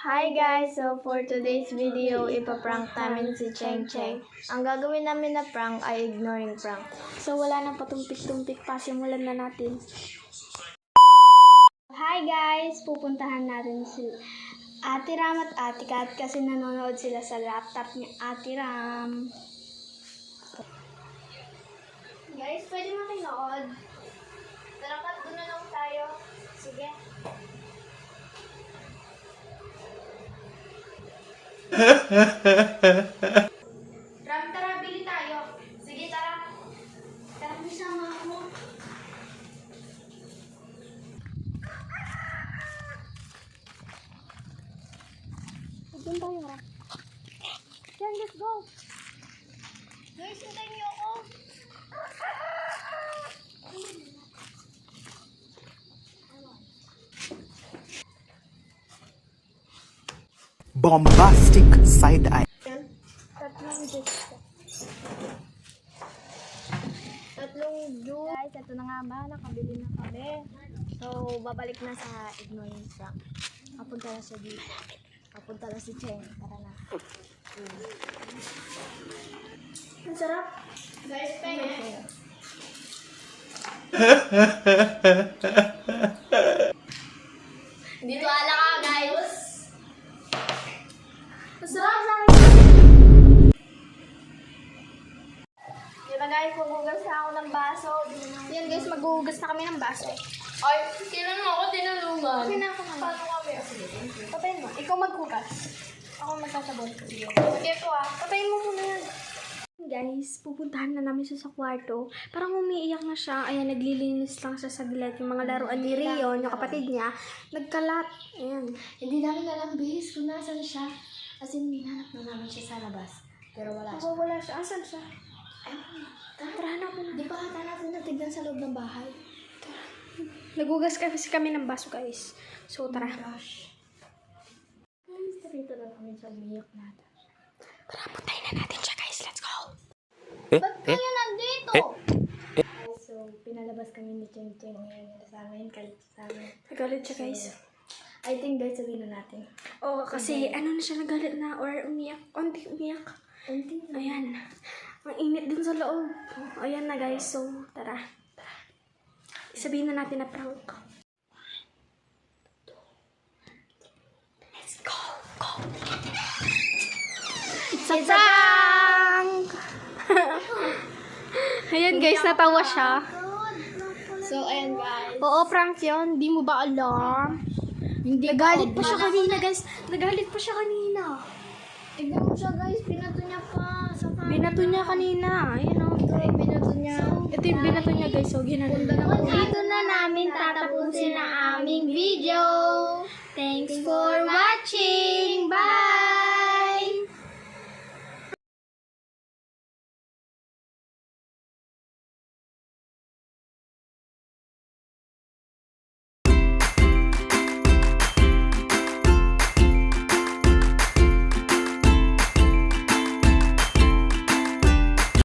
Hi guys! So for today's video, ipaprank namin si Cheng Cheng. Ang gagawin namin na prank ay ignoring prank. So wala nang patumpik-tumpik pa, simulan na natin. Hi guys! Pupuntahan natin si Ate Ram at Ate Kat kasi nanonood sila sa laptop ni Ate Ram. Guys, pwede makinood. Tara Kat, doon na lang tayo. Sige. Ram, tara, bili tayo. Sige, tara. Tara, sama ako. Doon tayo, Ram. Yan, let's go! Guys, hintayin niyo ako. Bombastic side eye. Tatlong juice. Guys, ito na nga ba, nakabili na kami. So, babalik na sa ignoring prank. Papunta na siya dito. Papunta na si Cheng. Tara na. Ang sarap. Guys, pengen. Dito ala ka, guys. Masarap sa akin. Diba guys, magugas na ako ng baso. Yan guys, maghuhugas na kami ng baso. Ay, kailan mo ako tinulungan? Okay na ako naman. Paano kami? Sige. Patayin mo. Ikaw maghugas. Ako magsasabon. Sige po ah. Patayin mo muna yan. Guys, pupuntahan na namin siya sa kwarto. Parang umiiyak na siya. Ayan, naglilinis lang siya sa gilid. Yung mga laruan ni Rion, yung kapatid niya, nagkalat. Ayan. Hindi namin alam, bis, kung nasan siya. As in, hinanap na namin siya sa labas. Pero wala siya. Wala siya. Asan siya? Ay, Tara na po na. di ba ata natin natignan sa loob ng bahay? Naghugas kasi kami ng baso, guys. So, tara. Gosh. Guys, dito lang kami sa umiyak natin. Tara, puntayin na natin siya, guys. Let's go. Ba't kayo nandito? So, pinalabas kami ni Cheng Cheng ngayon sa amin, kalit sa amin. Nagalit siya, guys. I think guys, sabihin na natin. Oo, kasi ano na siya, nagalit na or umiyak. Unti umiyak. Unti. Ayan. Ang init din sa loob. Ayan na, guys. So, tara. Sabihin na natin na prank. Let's go. Go. It's a prank! Ayan, guys. Natawa siya. So, ayan guys. Oo, prank yun. Di mo ba alam? Nagalit pa siya kanina, guys. Nagalit pa siya kanina. Tignan mo siya guys, binato niya pa sa camera. Binato niya kanina. Ayan, o. Ito yung binato niya. Ito yung binato niya, guys. So, ginano. Dito na namin tatapusin ang aming video. Thanks for watching. Bye!